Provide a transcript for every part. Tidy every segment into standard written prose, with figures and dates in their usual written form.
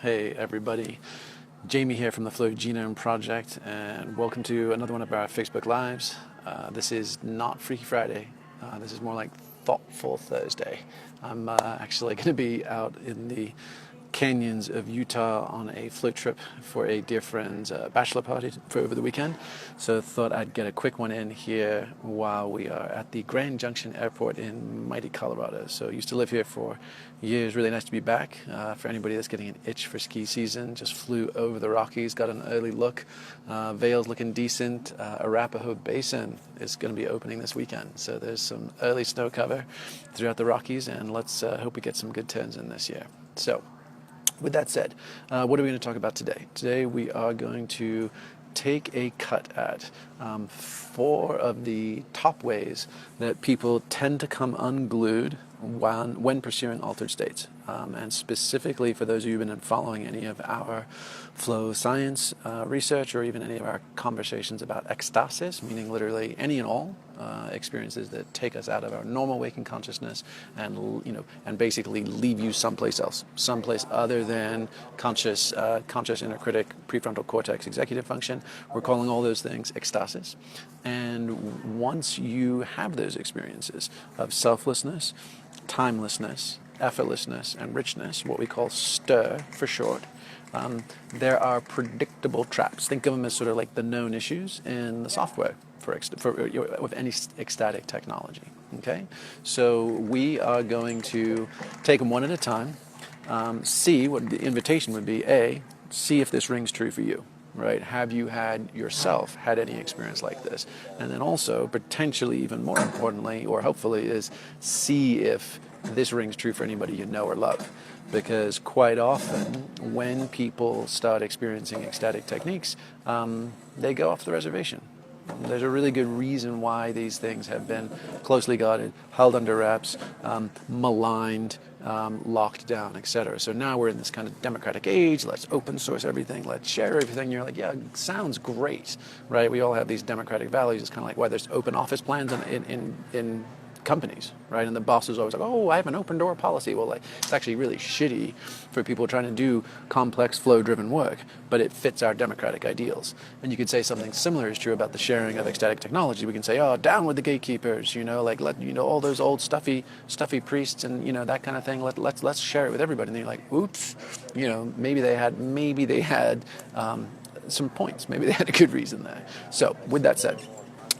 Hey everybody, Jamie here from the Flow Genome Project, and welcome to another one of our Facebook Lives. This is not Freaky Friday, this is more like Thoughtful Thursday. I'm actually going to be out in the canyons of Utah on a float trip for a dear friend's bachelor party for over the weekend. So thought I'd get a quick one in here while we are at the Grand Junction Airport in mighty Colorado. So used to live here for years. Really nice to be back. For anybody that's getting an itch for ski season, just flew over the Rockies, got an early look. Vail's looking decent. Arapahoe Basin is going to be opening this weekend. So there's some early snow cover throughout the Rockies, and let's hope we get some good turns in this year. So with that said, what are we going to talk about today? Today we are going to take a cut at 4 of the top ways that people tend to come unglued when pursuing altered states. And specifically for those of you who've been following any of our flow science research, or even any of our conversations about ecstasis, meaning literally any and all experiences that take us out of our normal waking consciousness and basically leave you someplace else, someplace other than conscious inner critic, prefrontal cortex, executive function. We're calling all those things ecstasis. And once you have those experiences of selflessness, timelessness, effortlessness, and richness, what we call STIR for short, there are predictable traps. Think of them as sort of like the known issues in the software with any ecstatic technology. Okay, so we are going to take them one at a time. See what the invitation would be. See if this rings true for you. Right? Have you yourself had any experience like this? And then also, potentially even more importantly, or hopefully, is see if this rings true for anybody you know or love. Because quite often, when people start experiencing ecstatic techniques, they go off the reservation. There's a really good reason why these things have been closely guarded, held under wraps, maligned, locked down, etc. So now we're in this kind of democratic age. Let's open source everything. Let's share everything. You're like, yeah, sounds great, right? We all have these democratic values. It's kind of like why there's open office plans in companies, right? And the boss is always like, oh, I have an open door policy. Well, it's actually really shitty for people trying to do complex flow-driven work, but it fits our democratic ideals. And you could say something similar is true about the sharing of ecstatic technology. We can say, oh, down with the gatekeepers, all those old stuffy priests and that kind of thing. Let's share it with everybody. And then you're like, oops, maybe they had some points. Maybe they had a good reason there. So with that said,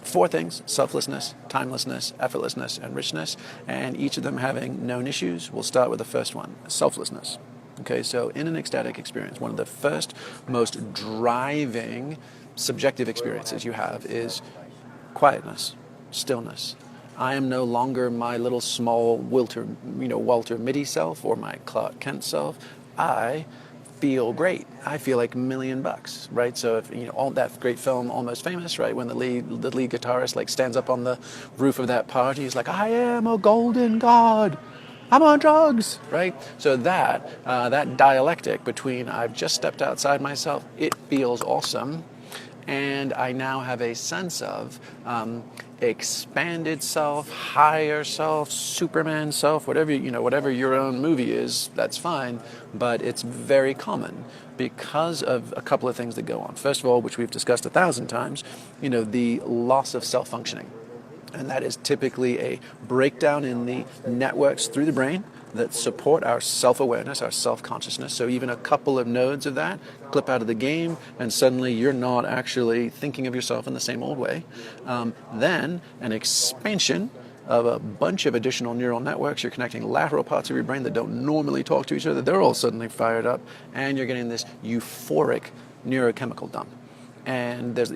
4 things: selflessness, timelessness, effortlessness, and richness, and each of them having known issues. We'll start with the first one, selflessness. Okay, so in an ecstatic experience, one of the first most driving subjective experiences you have is quietness, stillness. I am no longer my little small Walter Mitty self or my Clark Kent self. I feel great. I feel like $1,000,000, right? So if all that great film Almost Famous, right, when the lead guitarist stands up on the roof of that party, he's like, I am a golden god, I'm on drugs, right? So that dialectic between I've just stepped outside myself, it feels awesome, and I now have a sense of expanded self, higher self, Superman self, whatever your own movie is, that's fine, but it's very common because of a couple of things that go on. First of all, which we've discussed 1,000 times, the loss of self-functioning. And that is typically a breakdown in the networks through the brain that support our self-awareness, our self-consciousness. So even a couple of nodes of that clip out of the game, and suddenly you're not actually thinking of yourself in the same old way. Then an expansion of a bunch of additional neural networks. You're connecting lateral parts of your brain that don't normally talk to each other. They're all suddenly fired up, and you're getting this euphoric neurochemical dump. And there's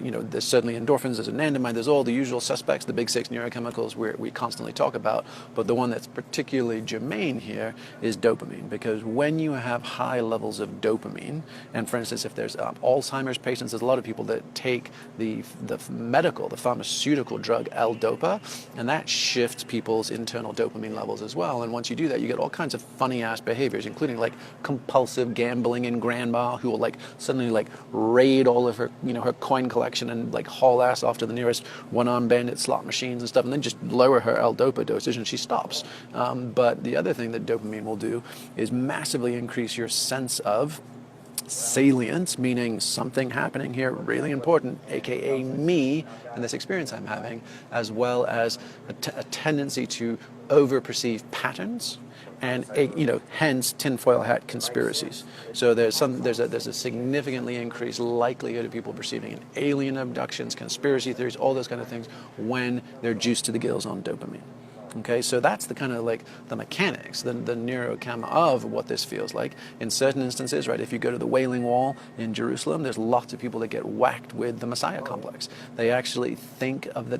certainly endorphins, there's anandamide, there's all the usual suspects, the big 6 neurochemicals we constantly talk about. But the one that's particularly germane here is dopamine, because when you have high levels of dopamine, and for instance, if there's Alzheimer's patients, there's a lot of people that take the pharmaceutical drug L-Dopa, and that shifts people's internal dopamine levels as well. And once you do that, you get all kinds of funny ass behaviors, including compulsive gambling in grandma who will suddenly raid all of her her coin collection and like haul ass off to the nearest one-armed bandit slot machines and stuff, and then just lower her L-Dopa dosage and she stops. But the other thing that dopamine will do is massively increase your sense of salience, meaning something happening here really important, aka me and this experience I'm having, as well as a tendency to over-perceive patterns, and hence tinfoil hat conspiracies. So there's a significantly increased likelihood of people perceiving an alien abductions, conspiracy theories, all those kind of things when they're juiced to the gills on dopamine. Okay, so that's the kind of like the mechanics, the neurochem of what this feels like. In certain instances, right, if you go to the Wailing Wall in Jerusalem, there's lots of people that get whacked with the Messiah complex. They actually think I'm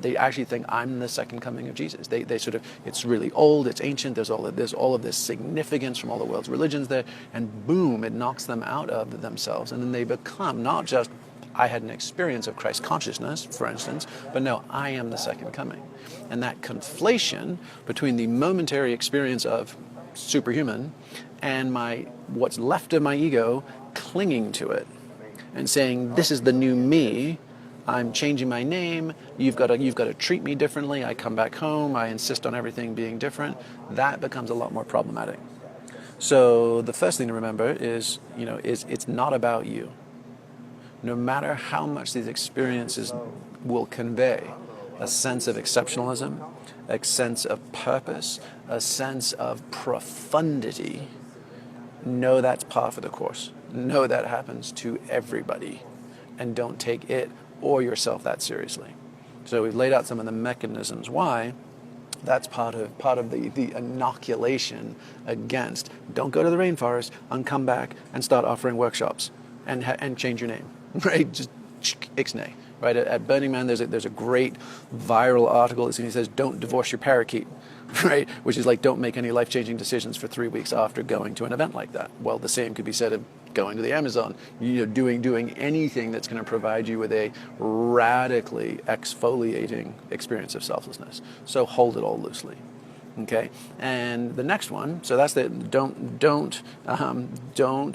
the second coming of Jesus. They sort of, it's really old, it's ancient, there's all of this significance from all the world's religions there, and boom, it knocks them out of themselves, and then they become not just I had an experience of Christ consciousness, for instance, but no, I am the second coming. And that conflation between the momentary experience of superhuman and what's left of my ego clinging to it and saying, this is the new me, I'm changing my name, you've got to treat me differently, I come back home, I insist on everything being different, that becomes a lot more problematic. So the first thing to remember is it's not about you. No matter how much these experiences will convey a sense of exceptionalism, a sense of purpose, a sense of profundity, know that's par for the course. Know that happens to everybody, and don't take it or yourself that seriously. So we've laid out some of the mechanisms why. That's part of the inoculation against. Don't go to the rainforest and come back and start offering workshops and change your name. Right, just ixnay. Right, at Burning Man, there's a great viral article that says, "Don't divorce your parakeet," right, which is like, don't make any life-changing decisions for 3 weeks after going to an event like that. Well, the same could be said of going to the Amazon. Doing anything that's going to provide you with a radically exfoliating experience of selflessness. So hold it all loosely. Okay, and the next one. So that's the don't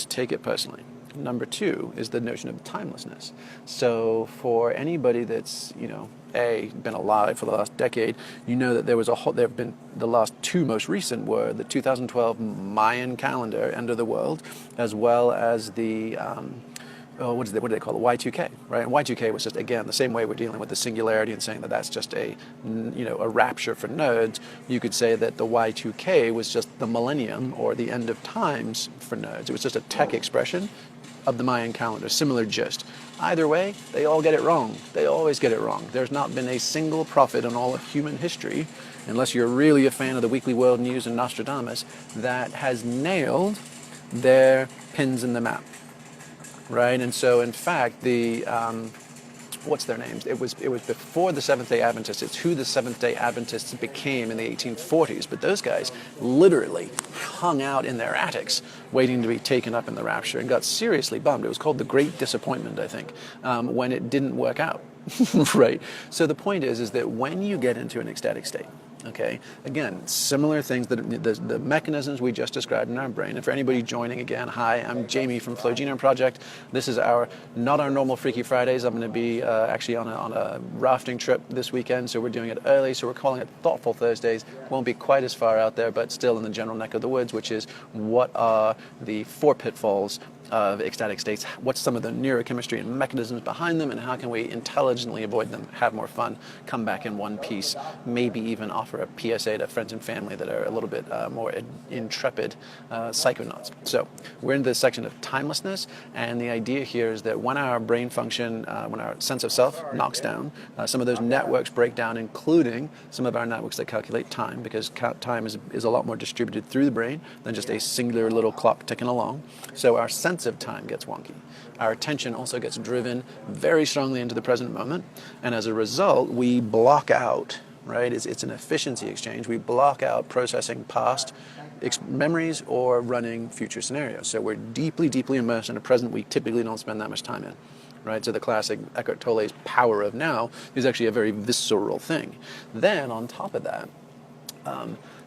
take it personally. Number two is the notion of timelessness. So for anybody that's, been alive for the last decade, that there have been the last two most recent were the 2012 Mayan calendar, end of the world, as well as the, what do they call it? Y2K, right? And Y2K was just, again, the same way we're dealing with the singularity and saying that that's just a rapture for nerds. You could say that the Y2K was just the millennium or the end of times for nerds. It was just a tech expression of the Mayan calendar, similar gist. Either way, they all get it wrong. They always get it wrong. There's not been a single prophet in all of human history, unless you're really a fan of the Weekly World News and Nostradamus, that has nailed their pins in the map, right? And so, in fact, the what's their names? It was before the Seventh-day Adventists. It's who the Seventh-day Adventists became in the 1840s. But those guys literally hung out in their attics waiting to be taken up in the rapture and got seriously bummed. It was called the Great Disappointment, I think, when it didn't work out. Right? So the point is that when you get into an ecstatic state, okay, again, similar things, the mechanisms we just described in our brain. And for anybody joining again, hi, I'm Jamie from Flow Genome Project. This is not our normal Freaky Fridays. I'm going to be actually on a rafting trip this weekend, so we're doing it early. So we're calling it Thoughtful Thursdays. Won't be quite as far out there, but still in the general neck of the woods, which is what are the 4 pitfalls of ecstatic states, what's some of the neurochemistry and mechanisms behind them, and how can we intelligently avoid them, have more fun, come back in one piece, maybe even offer a PSA to friends and family that are a little bit more intrepid psychonauts. So we're in this section of timelessness, and the idea here is that when our brain function, when our sense of self knocks down, some of those networks break down, including some of our networks that calculate time, because time is a lot more distributed through the brain than just a singular little clock ticking along. So our sense of time gets wonky. Our attention also gets driven very strongly into the present moment, and as a result, we block out, right? It's an efficiency exchange. We block out processing past memories or running future scenarios. So we're deeply, deeply immersed in a present we typically don't spend that much time in. Right, so the classic Eckhart Tolle's power of now is actually a very visceral thing. Then, on top of that,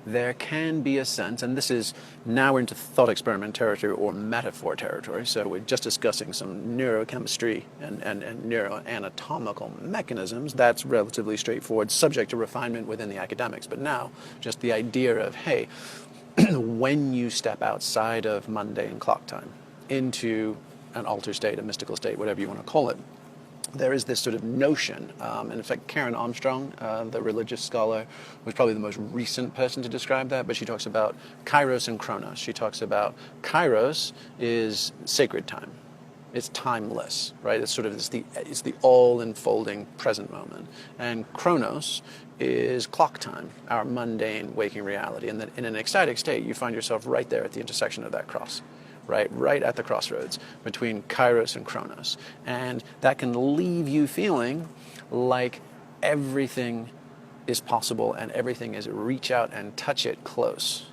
there can be a sense, and this is now we're into thought experiment territory or metaphor territory, so we're just discussing some neurochemistry and neuroanatomical mechanisms. That's relatively straightforward, subject to refinement within the academics. But now, just the idea of, hey, when you step outside of mundane clock time into an altered state, a mystical state, whatever you want to call it, there is this sort of notion, and in fact Karen Armstrong, the religious scholar, was probably the most recent person to describe that, but she talks about kairos and chronos. She talks about kairos is sacred time. It's timeless, right? It's the all-enfolding present moment. And chronos is clock time, our mundane waking reality. And that in an ecstatic state, you find yourself right there at the intersection of that cross. Right at the crossroads between kairos and chronos. And that can leave you feeling like everything is possible and everything is reach out and touch it close.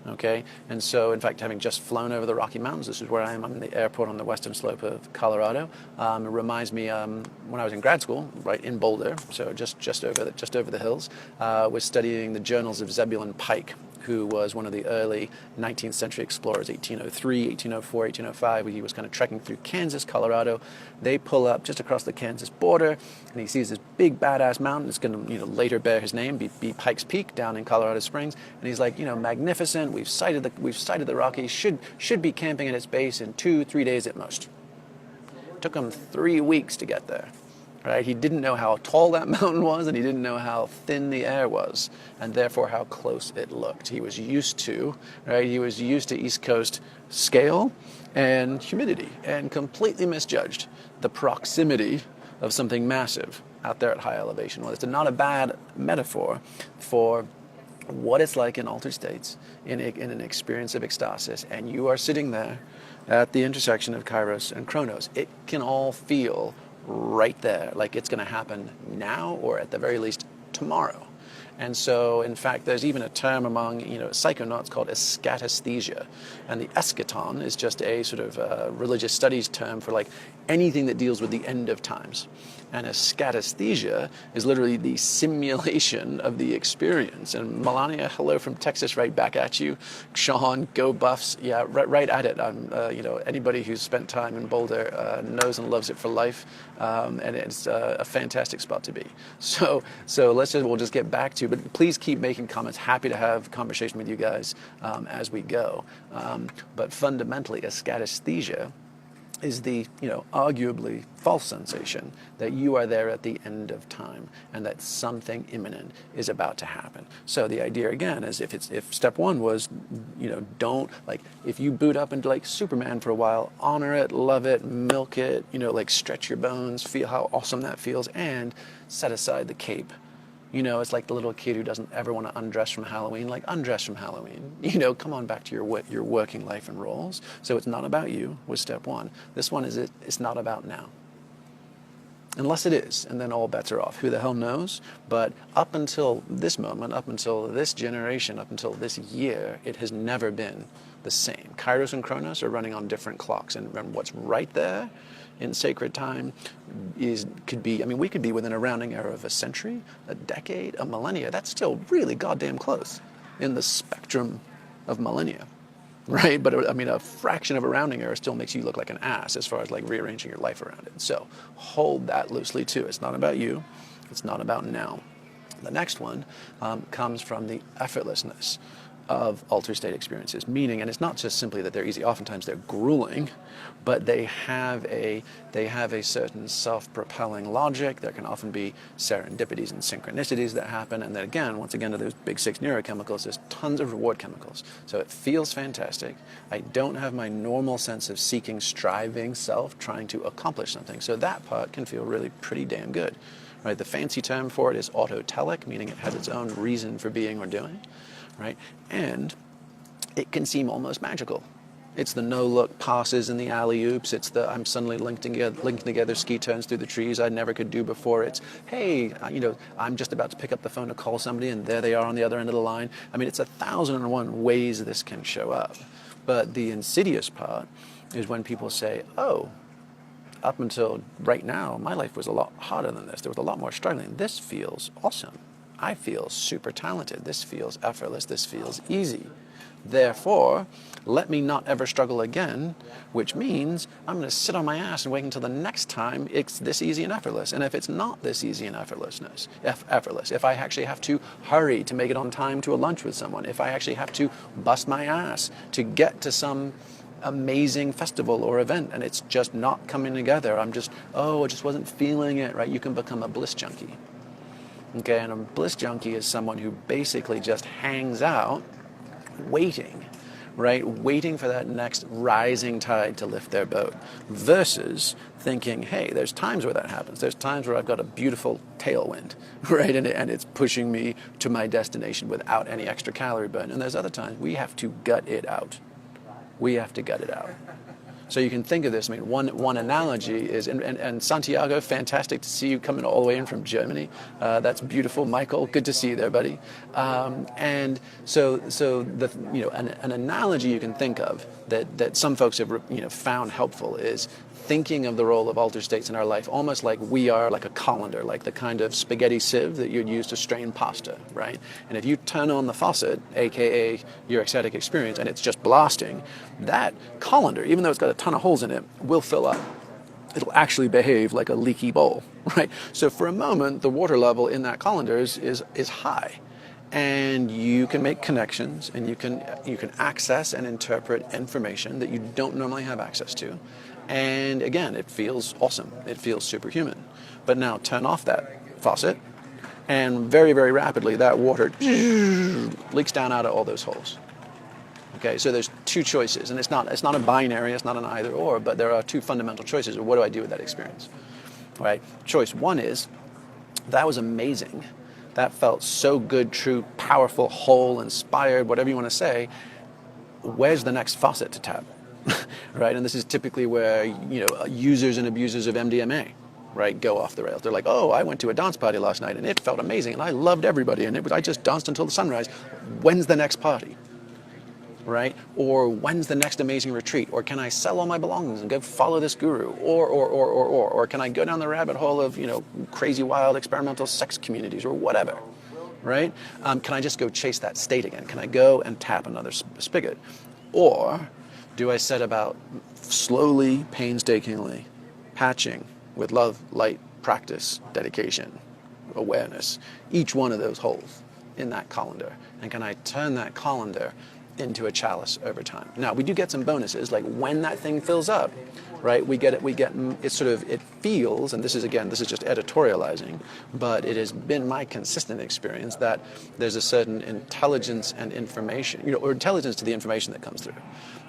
Okay? And so, in fact, having just flown over the Rocky Mountains, this is where I am. I'm in the airport on the western slope of Colorado. It reminds me when I was in grad school, right in Boulder, so just over the hills, was studying the journals of Zebulon Pike, who was one of the early 19th century explorers, 1803, 1804, 1805. He was kind of trekking through Kansas, Colorado. They pull up just across the Kansas border, and he sees this big badass mountain. It's going to later bear his name, be Pikes Peak down in Colorado Springs. And he's like, magnificent. We've sighted the Rockies. Should be camping at its base in 2-3 days at most. Took him 3 weeks to get there. Right? He didn't know how tall that mountain was, and he didn't know how thin the air was, and therefore how close it looked. He was used to East Coast scale and humidity, and completely misjudged the proximity of something massive out there at high elevation. Well, it's not a bad metaphor for what it's like in altered states, in an experience of ecstasis, and you are sitting there at the intersection of kairos and chronos. It can all feel right there, like it's going to happen now, or at the very least tomorrow. And so, in fact, there's even a term among psychonauts called eschatasthesia, and the eschaton is just a sort of religious studies term for like anything that deals with the end of times. And eschatasthesia is literally the simulation of the experience. And Melania, hello from Texas, right back at you. Sean, go Buffs, yeah, right at it. Anybody who's spent time in Boulder knows and loves it for life, and it's a fantastic spot to be. So we'll just get back to, but please keep making comments. Happy to have conversation with you guys as we go. But fundamentally, eschatasthesia is the, arguably false sensation that you are there at the end of time and that something imminent is about to happen. So the idea again is if step one was, don't, like, if you boot up into like Superman for a while, honor it, love it, milk it, stretch your bones, feel how awesome that feels, and set aside the cape. It's like the little kid who doesn't ever want to undress from Halloween. Like, undress from Halloween. Come on back to your working life and roles. So it's not about you was step one. This one is it's not about now. Unless it is, and then all bets are off. Who the hell knows? But up until this moment, up until this generation, up until this year, it has never been the same. Kairos and Chronos are running on different clocks, and what's right there in sacred time we could be within a rounding error of a century, a decade, a millennia. That's still really goddamn close in the spectrum of millennia, right? But a fraction of a rounding error still makes you look like an ass as far as like rearranging your life around it. So hold that loosely too. It's not about you. It's not about now. The next one comes from the effortlessness of altered state experiences, meaning, and it's not just simply that they're easy, oftentimes they're grueling, but they have a certain self-propelling logic. There can often be serendipities and synchronicities that happen, and then again, once again, to those big six neurochemicals, there's tons of reward chemicals. So it feels fantastic. I don't have my normal sense of seeking, striving self trying to accomplish something, so that part can feel really pretty damn good. Right? The fancy term for it is autotelic, meaning it has its own reason for being or doing. Right? And it can seem almost magical. It's the no-look passes and the alley-oops. It's the I'm suddenly linking together ski turns through the trees I never could do before. It's, hey, I'm just about to pick up the phone to call somebody, and there they are on the other end of the line. It's 1,001 ways this can show up. But the insidious part is when people say, oh, up until right now, my life was a lot harder than this. There was a lot more struggling. This feels awesome. I feel super talented. This feels effortless. This feels easy. Therefore, let me not ever struggle again, which means I'm going to sit on my ass and wait until the next time it's this easy and effortless. And if it's not this easy and effortless, if I actually have to hurry to make it on time to a lunch with someone, if I actually have to bust my ass to get to some amazing festival or event and it's just not coming together, I just wasn't feeling it, right? You can become a bliss junkie. Okay, and a bliss junkie is someone who basically just hangs out waiting, right? Waiting for that next rising tide to lift their boat, versus thinking, hey, there's times where that happens. There's times where I've got a beautiful tailwind, right? And it's pushing me to my destination without any extra calorie burn. And there's other times we have to gut it out. We have to gut it out. So you can think of this. I mean, one analogy is, and Santiago, fantastic to see you coming all the way in from Germany. That's beautiful, Michael. Good to see you there, buddy. And so an analogy you can think of that some folks have found helpful is thinking of the role of altered states in our life almost like we are like a colander, like the kind of spaghetti sieve that you'd use to strain pasta, right? And if you turn on the faucet, aka your ecstatic experience, and it's just blasting, that colander, even though it's got a ton of holes in it, will fill up. It'll actually behave like a leaky bowl, right? So for a moment, the water level in that colander is high. And you can make connections, and you can access and interpret information that you don't normally have access to. And again, it feels awesome. It feels superhuman. But now turn off that faucet, and very, very rapidly that water leaks down out of all those holes. Okay, so there's two choices, and it's not a binary, it's not an either or, but there are two fundamental choices of what do I do with that experience. All right, choice one is, that was amazing. That felt so good, true, powerful, whole, inspired, whatever you want to say. Where's the next faucet to tap? Right? And this is typically where, users and abusers of MDMA, right, go off the rails. They're like, oh, I went to a dance party last night and it felt amazing and I loved everybody and I just danced until the sunrise. When's the next party? Right? Or when's the next amazing retreat? Or can I sell all my belongings and go follow this guru? Or can I go down the rabbit hole of, crazy, wild, experimental sex communities or whatever? Right? Can I just go chase that state again? Can I go and tap another spigot? Or do I set about slowly, painstakingly patching with love, light, practice, dedication, awareness, each one of those holes in that colander? And can I turn that colander into a chalice over time? Now, we do get some bonuses, like when that thing fills up, right? It feels, and this is just editorializing, but it has been my consistent experience that there's a certain intelligence and information, or intelligence to the information that comes through.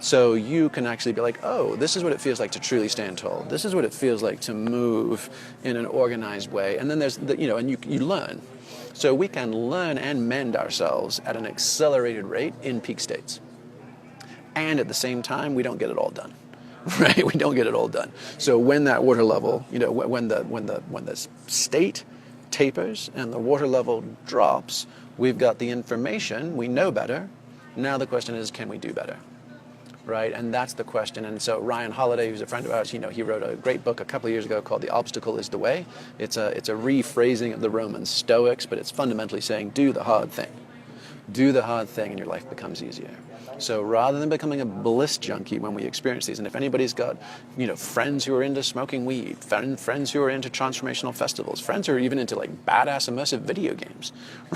So you can actually be like, oh, this is what it feels like to truly stand tall. This is what it feels like to move in an organized way. And then there's and you learn. So we can learn and mend ourselves at an accelerated rate in peak states. And at the same time, we don't get it all done. Right? We don't get it all done. So when that water level, when the state tapers and the water level drops, we've got the information, we know better. Now the question is, can we do better? Right? And that's the question. And so Ryan Holiday, who's a friend of ours, he wrote a great book a couple of years ago called The Obstacle is the Way. It's a rephrasing of the Roman Stoics, but it's fundamentally saying, do the hard thing. Do the hard thing and your life becomes easier. So rather than becoming a bliss junkie when we experience these, and if anybody's got, friends who are into smoking weed, friends who are into transformational festivals, friends who are even into like badass immersive video games,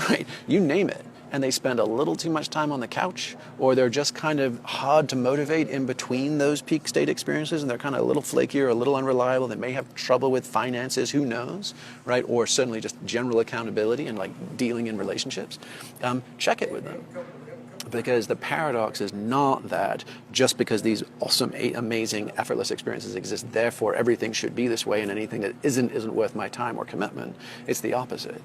right? You name it. And they spend a little too much time on the couch, or they're just kind of hard to motivate in between those peak state experiences, and they're kind of a little flaky or a little unreliable. They may have trouble with finances, who knows, right? Or certainly just general accountability and like dealing in relationships. Check it with them. Because the paradox is not that just because these awesome, amazing, effortless experiences exist, therefore everything should be this way and anything that isn't worth my time or commitment. It's the opposite.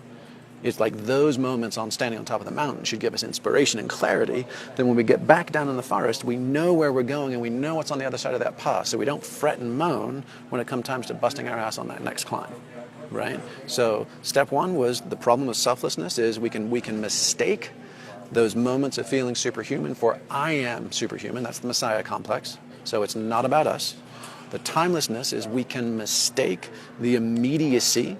It's like those moments on standing on top of the mountain should give us inspiration and clarity. Then when we get back down in the forest, we know where we're going and we know what's on the other side of that path. So we don't fret and moan when it comes time to busting our ass on that next climb, right? So step one was the problem of selflessness is we can mistake those moments of feeling superhuman for I am superhuman. That's the Messiah complex. So it's not about us. The timelessness is we can mistake the immediacy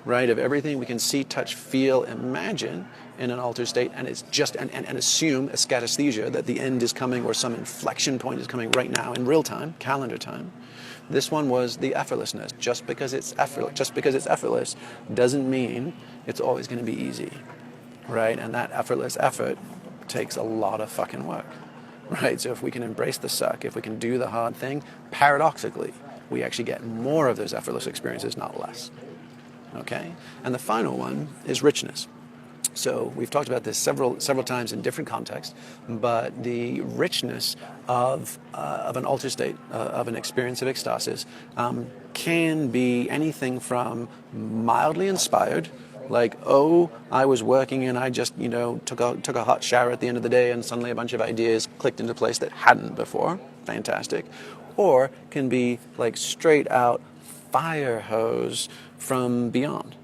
right, of everything we can see, touch, feel, imagine in an altered state, and it's just and assume a scatasthesia that the end is coming or some inflection point is coming right now in real time, calendar time. This one was the effortlessness. Just because it's effortless doesn't mean it's always going to be easy, right? And that effortless effort takes a lot of fucking work, right? So if we can embrace the suck, if we can do the hard thing, paradoxically, we actually get more of those effortless experiences, not less. Okay? And the final one is richness. So we've talked about this several times in different contexts, but the richness of an altered state, of an experience of ecstasis, can be anything from mildly inspired, like, oh, I was working and I just, took a hot shower at the end of the day and suddenly a bunch of ideas clicked into place that hadn't before. Fantastic. Or can be like straight out fire hose from beyond,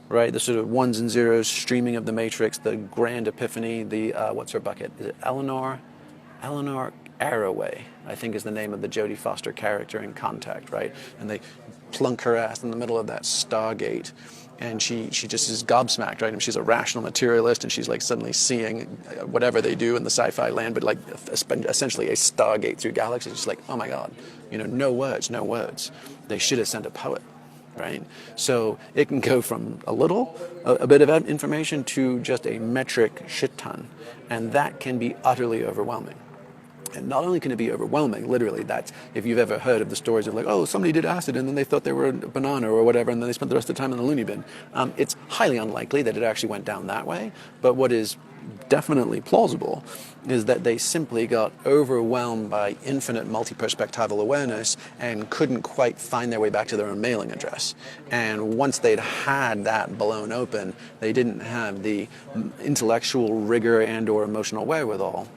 right? The sort of ones and zeros streaming of the matrix, the grand epiphany, the, what's her bucket? Is it Eleanor Arroway, I think is the name of the Jodie Foster character in Contact, right? And they plunk her ass in the middle of that Stargate. And she just is gobsmacked, right? And she's a rational materialist, and she's like suddenly seeing whatever they do in the sci-fi land, but like essentially a Stargate through galaxies. She's like, oh my God, no words. They should have sent a poet, right? So it can go from a bit of information to just a metric shit ton. And that can be utterly overwhelming. And not only can it be overwhelming, literally, that's if you've ever heard of the stories of like, oh, somebody did acid and then they thought they were a banana or whatever, and then they spent the rest of the time in the loony bin. It's highly unlikely that it actually went down that way. But what is definitely plausible is that they simply got overwhelmed by infinite multi-perspectival awareness and couldn't quite find their way back to their own mailing address. And once they'd had that blown open, they didn't have the intellectual rigor and or emotional wherewithal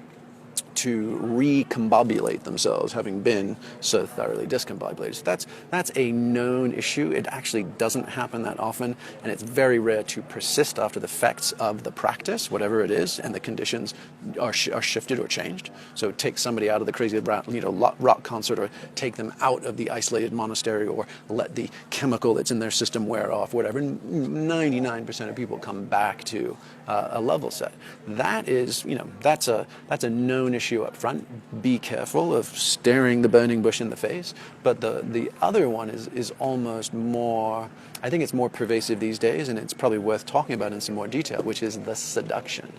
to recombobulate themselves, having been so thoroughly discombobulated. So that's a known issue. It actually doesn't happen that often, and it's very rare to persist after the effects of the practice, whatever it is, and the conditions are shifted or changed. So take somebody out of the crazy rock concert, or take them out of the isolated monastery, or let the chemical that's in their system wear off, whatever. 99% of people come back to a level set. That is, that's a known issue up front. Be careful of staring the burning bush in the face. But the other one is almost more, I think it's more pervasive these days, and it's probably worth talking about in some more detail, which is the seduction.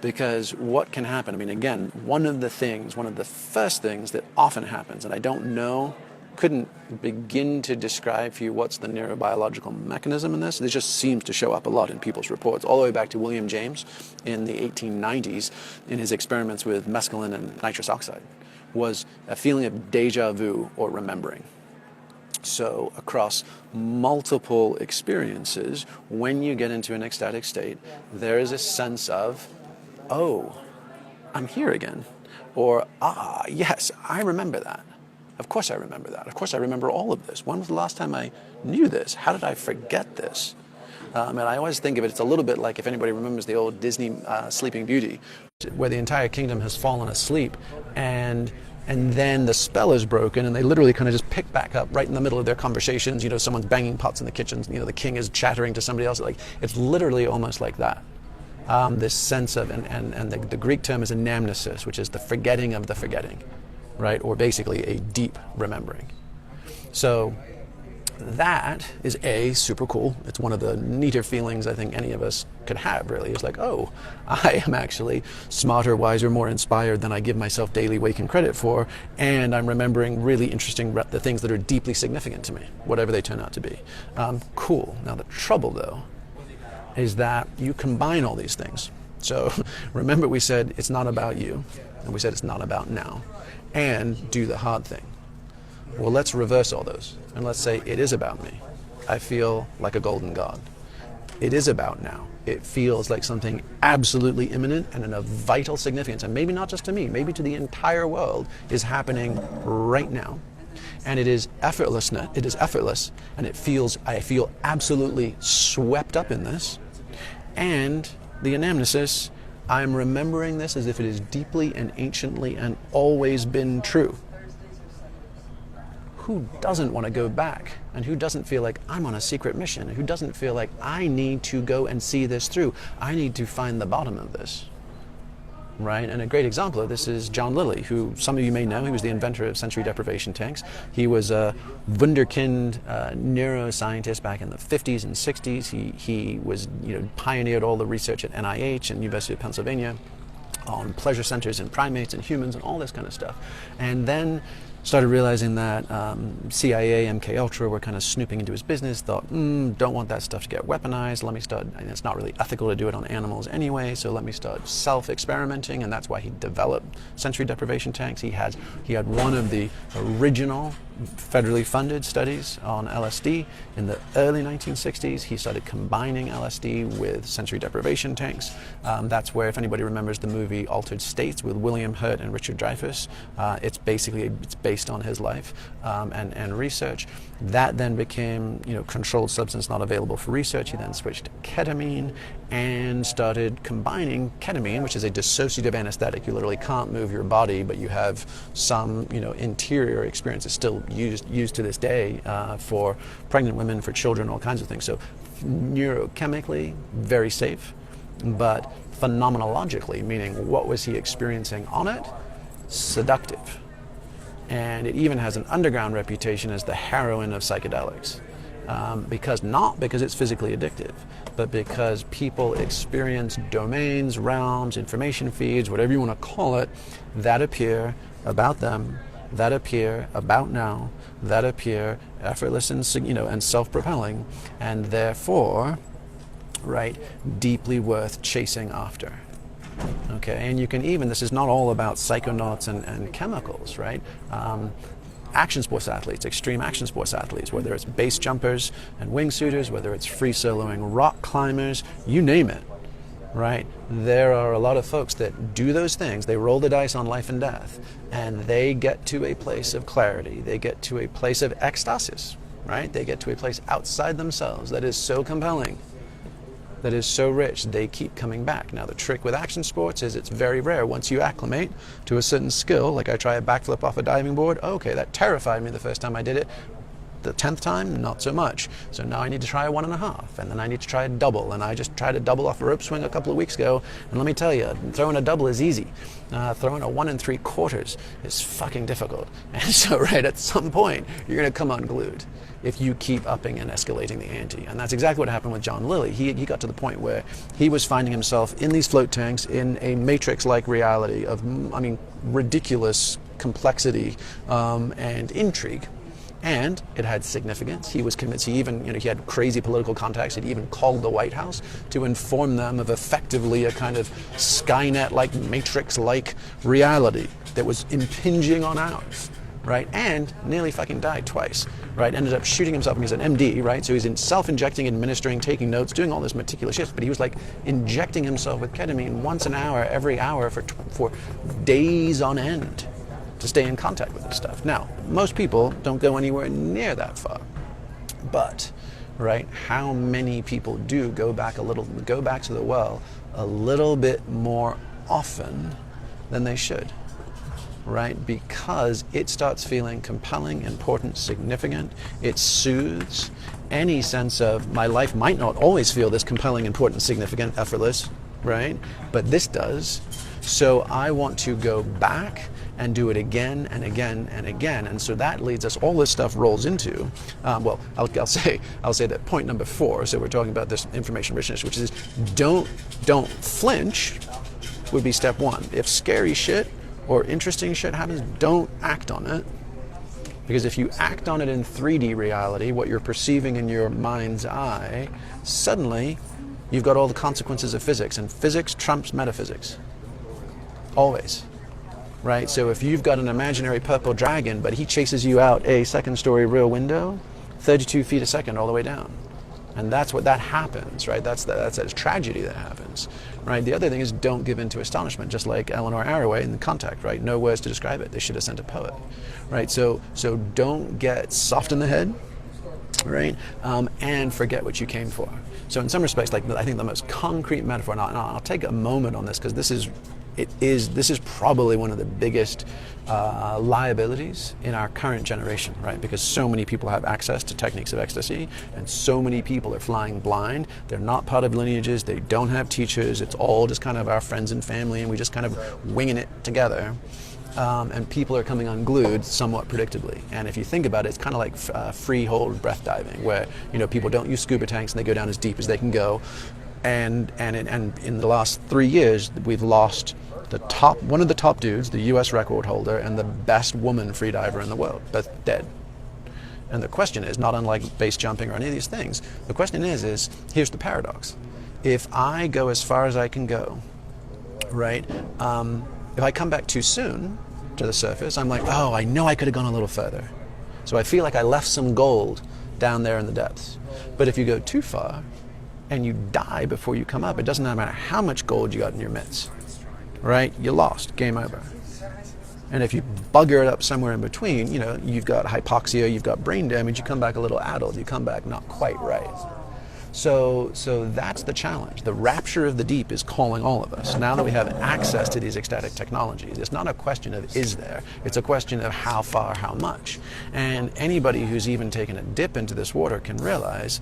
Because what can happen? I mean, again, one of the first things that often happens, and I couldn't begin to describe for you what's the neurobiological mechanism in this. This just seems to show up a lot in people's reports, all the way back to William James in the 1890s in his experiments with mescaline and nitrous oxide, was a feeling of deja vu or remembering. So across multiple experiences, when you get into an ecstatic state, there is a sense of, oh, I'm here again. Or, yes, I remember that. Of course I remember that. Of course I remember all of this. When was the last time I knew this? How did I forget this? And I always think of it, it's a little bit like if anybody remembers the old Disney Sleeping Beauty, where the entire kingdom has fallen asleep, and then the spell is broken, and they literally kind of just pick back up right in the middle of their conversations. Someone's banging pots in the kitchen. The king is chattering to somebody else. Like, it's literally almost like that. This sense of, and the Greek term is anamnesis, which is the forgetting of the forgetting. Right, or basically a deep remembering. So that is super cool. It's one of the neater feelings I think any of us could have, really. It's like, oh, I am actually smarter, wiser, more inspired than I give myself daily waking credit for, and I'm remembering really interesting the things that are deeply significant to me, whatever they turn out to be. Cool. Now the trouble, though, is that you combine all these things. So remember, we said it's not about you, and we said it's not about now. And do the hard thing. Well, let's reverse all those, and let's say it is about me. I feel like a golden god. It is about now. It feels like something absolutely imminent and of vital significance, and maybe not just to me, maybe to the entire world, is happening right now. And it is effortless, and I feel absolutely swept up in this. And the anamnesis, I'm remembering this as if it is deeply and anciently and always been true. who doesn't want to go back, and who doesn't feel like I'm on a secret mission, who doesn't feel like I need to go and see this through, I need to find the bottom of this, right? And a great example of this is John Lilly, who some of you may know. He was the inventor of sensory deprivation tanks. He was a wunderkind neuroscientist back in the 50s and 60s. He was, pioneered all the research at NIH and University of Pennsylvania on pleasure centers in primates and humans and all this kind of stuff. And then started realizing that CIA, MK Ultra were kind of snooping into his business, thought, don't want that stuff to get weaponized, let me start, and it's not really ethical to do it on animals anyway, so let me start self-experimenting, and that's why he developed sensory deprivation tanks. He had one of the original federally funded studies on LSD in the early 1960s. He started combining LSD with sensory deprivation tanks. That's where, if anybody remembers the movie Altered States with William Hurt and Richard Dreyfuss, it's based on his life and research. That then became, controlled substance not available for research. He then switched to ketamine and started combining ketamine, which is a dissociative anesthetic. You literally can't move your body, but you have some, interior experience. It's still used to this day for pregnant women, for children, all kinds of things. So neurochemically, very safe, but phenomenologically, meaning what was he experiencing on it? Seductive. And it even has an underground reputation as the heroin of psychedelics. Not because it's physically addictive, but because people experience domains, realms, information feeds, whatever you want to call it, that appear about them, that appear about now, that appear effortless and self-propelling, and therefore, right, deeply worth chasing after. Okay, and you can even, this is not all about psychonauts and chemicals, right? Action sports athletes, extreme action sports athletes, whether it's base jumpers and wingsuiters, whether it's free soloing rock climbers, you name it, right? There are a lot of folks that do those things. They roll the dice on life and death, and they get to a place of clarity. They get to a place of ecstasis, right? They get to a place outside themselves that is so compelling, that is so rich, they keep coming back. Now, the trick with action sports is it's very rare. Once you acclimate to a certain skill, like I try a backflip off a diving board, okay, that terrified me the first time I did it. The 10th time, not so much. So now I need to try a 1.5, and then I need to try a double. And I just tried a double off a rope swing a couple of weeks ago, and let me tell you, throwing a double is easy. Throwing a 1 3/4 is fucking difficult. And so, right, at some point, you're going to come unglued if you keep upping and escalating the ante. And that's exactly what happened with John Lilly. He got to the point where he was finding himself in these float tanks in a matrix-like reality of, ridiculous complexity and intrigue. And it had significance. He was convinced. He even, he had crazy political contacts. He'd even called the White House to inform them of effectively a kind of Skynet-like, Matrix-like reality that was impinging on ours, right? And nearly fucking died twice, right? Ended up shooting himself. He's an MD, right? So he's self-injecting, administering, taking notes, doing all this meticulous shit. But he was like injecting himself with ketamine once an hour, every hour for days on end, to stay in contact with this stuff. Now, most people don't go anywhere near that far, but, right, how many people do go back to the well a little bit more often than they should, right? Because it starts feeling compelling, important, significant. It soothes any sense of my life might not always feel this compelling, important, significant, effortless, right? But this does. So I want to go back and do it again and again and again. And so that leads us, all this stuff rolls into, I'll say that point number 4, so we're talking about this information richness, which is don't flinch would be step 1. If scary shit or interesting shit happens, don't act on it. Because if you act on it in 3D reality, what you're perceiving in your mind's eye, suddenly you've got all the consequences of physics, and physics trumps metaphysics. Always. Right? So if you've got an imaginary purple dragon, but he chases you out a second-story rear window, 32 feet a second all the way down. And that's what that happens, right? That's a tragedy that happens, right? The other thing is don't give in to astonishment, just like Eleanor Arroway in The Contact, right? No words to describe it. They should have sent a poet, right? So don't get soft in the head, right? And forget what you came for. So in some respects, like I think the most concrete metaphor, and I'll take a moment on this because this is this is probably one of the biggest liabilities in our current generation, right? Because so many people have access to techniques of ecstasy, and so many people are flying blind. They're not part of lineages. They don't have teachers. It's all just kind of our friends and family, and we just kind of winging it together. And people are coming unglued somewhat predictably. And if you think about it, it's kind of like freehold breath diving, where people don't use scuba tanks and they go down as deep as they can go. And in the last 3 years, we've lost one of the top dudes, the U.S. record holder, and the best woman freediver in the world, both dead. And the question is, not unlike base jumping or any of these things, the question is here's the paradox. If I go as far as I can go, right, if I come back too soon to the surface, I'm like, oh, I know I could have gone a little further. So I feel like I left some gold down there in the depths. But if you go too far and you die before you come up, it doesn't matter how much gold you got in your mitts, right? You lost, game over. And if you bugger it up somewhere in between, you've got hypoxia, you've got brain damage, you come back a little addled, you come back not quite right. So that's the challenge. The rapture of the deep is calling all of us. Now that we have access to these ecstatic technologies, it's not a question of is there, it's a question of how far, how much. And anybody who's even taken a dip into this water can realize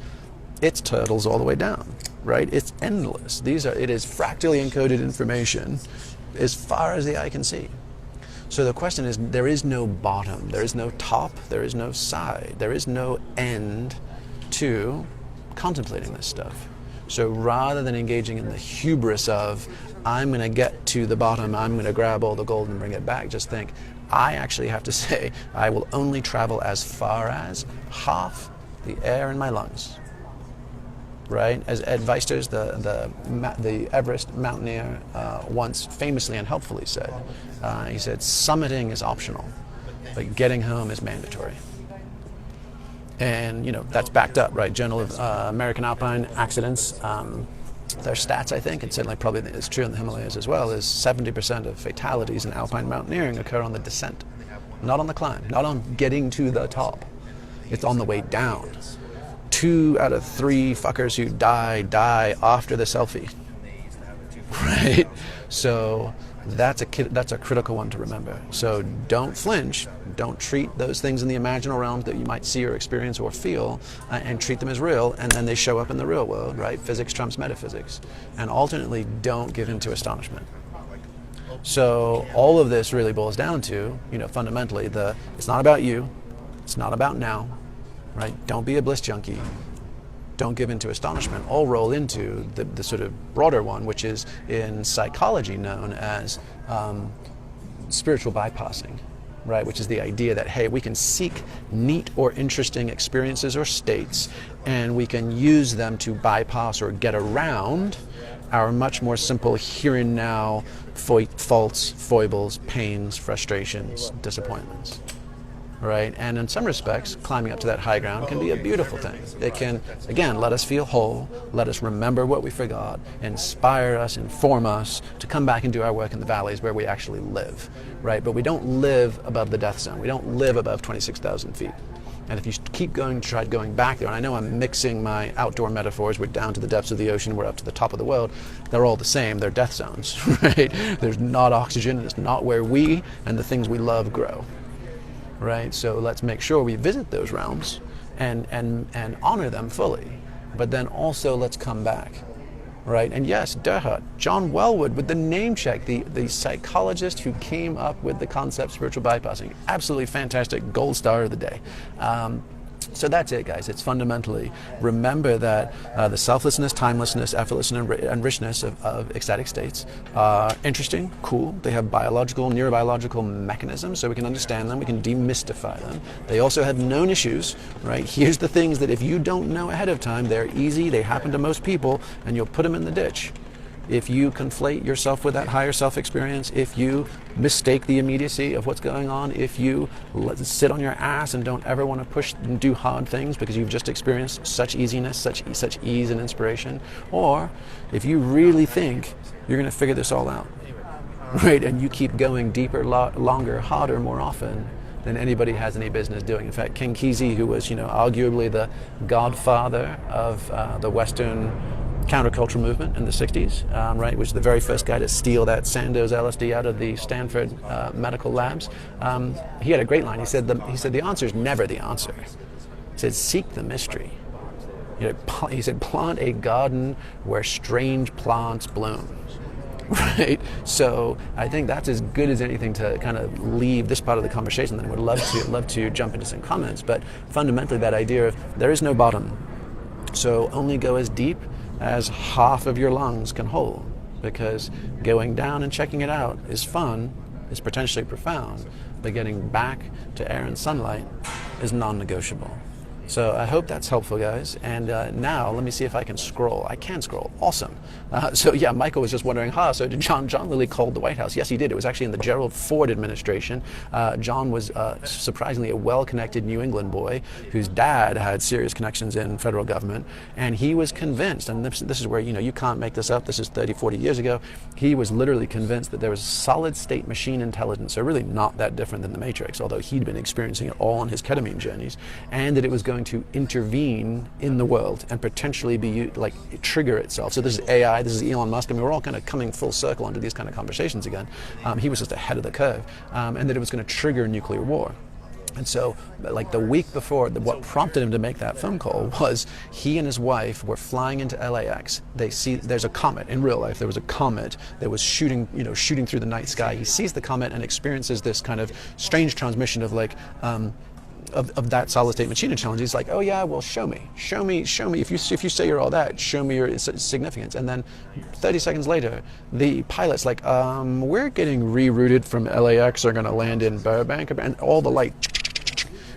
it's turtles all the way down, right? It's endless. It is fractally encoded information as far as the eye can see. So the question is, there is no bottom, there is no top, there is no side, there is no end to contemplating this stuff. So rather than engaging in the hubris of, I'm going to get to the bottom, I'm going to grab all the gold and bring it back, just think, I actually have to say, I will only travel as far as half the air in my lungs. Right? As Ed Weisters, the Everest mountaineer, once famously and helpfully said, he said, summiting is optional, but getting home is mandatory. And that's backed up, right? Journal of American Alpine Accidents, their stats, I think, and certainly probably it's true in the Himalayas as well, is 70% of fatalities in alpine mountaineering occur on the descent, not on the climb, not on getting to the top. It's on the way down. 2 out of 3 fuckers who die after the selfie, right? So that's a critical one to remember. So don't flinch. Don't treat those things in the imaginal realms that you might see or experience or feel, and treat them as real, and then they show up in the real world, right? Physics trumps metaphysics. And alternately, don't give in to astonishment. So all of this really boils down to, fundamentally, it's not about you, it's not about now, right? Don't be a bliss junkie. Don't give in to astonishment. All roll into the sort of broader one, which is in psychology known as spiritual bypassing, right? Which is the idea that, hey, we can seek neat or interesting experiences or states, and we can use them to bypass or get around our much more simple here and now faults, foibles, pains, frustrations, disappointments. Right? And in some respects, climbing up to that high ground can be a beautiful thing. It can, again, let us feel whole, let us remember what we forgot, inspire us, inform us to come back and do our work in the valleys where we actually live, right? But we don't live above the death zone. We don't live above 26,000 feet. And if you keep try going back there, and I know I'm mixing my outdoor metaphors, we're down to the depths of the ocean, we're up to the top of the world, they're all the same, they're death zones, right? There's not oxygen, it's not where we and the things we love grow. Right, so let's make sure we visit those realms and honor them fully, but then also let's come back, right? And yes, Derhut, John Wellwood with the name check, the psychologist who came up with the concept spiritual bypassing, absolutely fantastic, gold star of the day. So that's it, guys. It's fundamentally remember that the selflessness, timelessness, effortlessness, and richness of ecstatic states are interesting, cool. They have biological, neurobiological mechanisms, so we can understand them, we can demystify them. They also have known issues, right? Here's the things that if you don't know ahead of time, they're easy, they happen to most people, and you'll put them in the ditch. If you conflate yourself with that higher self experience, if you mistake the immediacy of what's going on, if you sit on your ass and don't ever want to push and do hard things because you've just experienced such easiness, such ease and inspiration, or if you really think you're going to figure this all out, right, and you keep going deeper, longer, harder, more often than anybody has any business doing. In fact, King Kesey, who was, arguably the godfather of the Western counterculture movement in the 60s, right, was the very first guy to steal that Sandoz LSD out of the Stanford medical labs. He had a great line. He said the answer is never the answer. He said, seek the mystery. He said, plant a garden where strange plants bloom. Right? So I think that's as good as anything to kind of leave this part of the conversation. Then I would love to jump into some comments. But fundamentally, that idea of there is no bottom. So only go as deep as half of your lungs can hold. Because going down and checking it out is fun, is potentially profound, but getting back to air and sunlight is non-negotiable. So I hope that's helpful, guys. And now let me see if I can scroll. I can scroll. Awesome. So yeah, Michael was just wondering, so did John Lilly called the White House? Yes, he did. It was actually in the Gerald Ford administration. John was surprisingly a well-connected New England boy whose dad had serious connections in federal government. And he was convinced, and this is where, you can't make this up. This is 30, 40 years ago. He was literally convinced that there was solid state machine intelligence, so really not that different than the Matrix, although he'd been experiencing it all on his ketamine journeys, and that it was going to intervene in the world and potentially be trigger itself. So this is AI, this is Elon Musk, and we're all kind of coming full circle onto these kind of conversations again. He was just ahead of the curve, and that it was going to trigger nuclear war. And so, like the week before, what prompted him to make that phone call was he and his wife were flying into LAX. They see there's a comet in real life. There was a comet that was shooting through the night sky. He sees the comet and experiences this kind of strange transmission of of that solid state machine challenge. He's like, oh yeah, well show me. If you say you're all that, show me your significance. And then 30 seconds later, the pilot's like, we're getting rerouted from LAX. They're going to land in Burbank, and all the light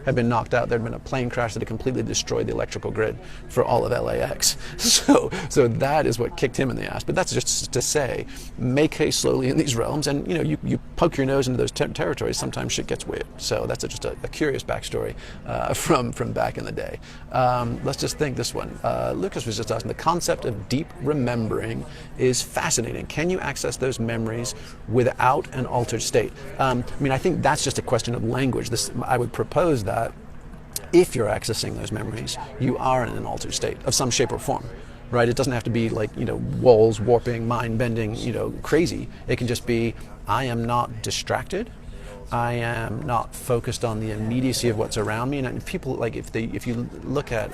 had been knocked out. There had been a plane crash that had completely destroyed the electrical grid for all of LAX. So that is what kicked him in the ass. But that's just to say, make hay slowly in these realms, and you poke your nose into those territories. Sometimes shit gets weird. So that's just a curious backstory from back in the day. Let's just think this one. Lucas was just asking, the concept of deep remembering is fascinating. Can you access those memories without an altered state? I think that's just a question of language. I would propose that if you're accessing those memories, you are in an altered state of some shape or form, right? It doesn't have to be like, walls warping, mind bending, crazy. It can just be, I am not distracted. I am not focused on the immediacy of what's around me. And people, if you look at,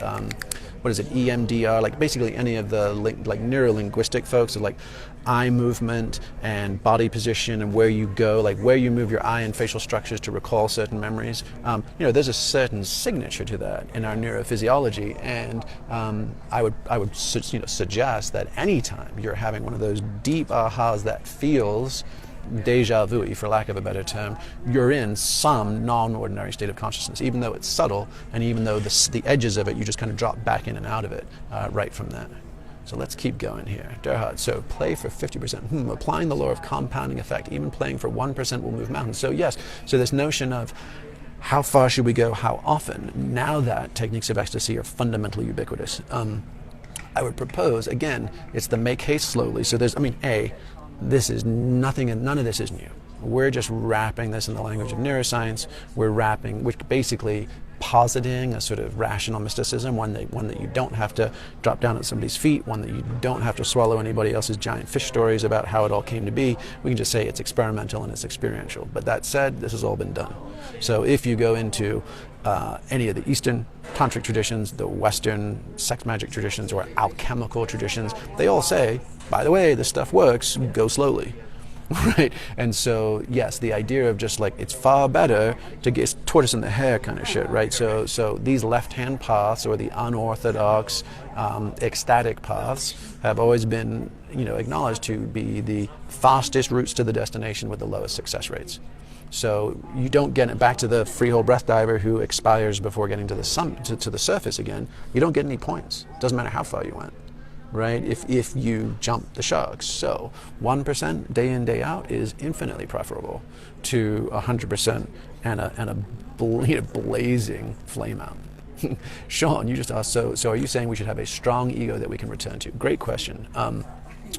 EMDR, basically any of the neuro-linguistic folks, of eye movement and body position and where you go, where you move your eye and facial structures to recall certain memories. There's a certain signature to that in our neurophysiology, and I would suggest that anytime you're having one of those deep ahas that feels deja vu, for lack of a better term, you're in some non-ordinary state of consciousness, even though it's subtle, and even though the edges of it, you just kind of drop back in and out of it right from that. So let's keep going here. Derhard, so play for 50%. Applying the law of compounding effect, even playing for 1% will move mountains. So yes, so this notion of how far should we go, how often, now that techniques of ecstasy are fundamentally ubiquitous, I would propose, again, it's the make haste slowly. So there's, this is nothing, and none of this is new. We're just wrapping this in the language of neuroscience. Which basically positing a sort of rational mysticism, one that you don't have to drop down at somebody's feet, one that you don't have to swallow anybody else's giant fish stories about how it all came to be. We can just say it's experimental and it's experiential. But that said, this has all been done. So if you go into any of the Eastern tantric traditions, the Western sex magic traditions, or alchemical traditions, they all say, by the way, this stuff works, go slowly. Right? And so, yes, the idea of just it's far better to get tortoise in the hare kind of shit, right? So these left-hand paths, or the unorthodox, ecstatic paths, have always been, acknowledged to be the fastest routes to the destination with the lowest success rates. So you don't get it back to the freehold breath diver who expires before getting to the to the surface again. You don't get any points. Doesn't matter how far you went. Right? If you jump the sharks. So 1% day in, day out is infinitely preferable to 100% and a blazing flame out. Sean, you just asked, so are you saying we should have a strong ego that we can return to? Great question.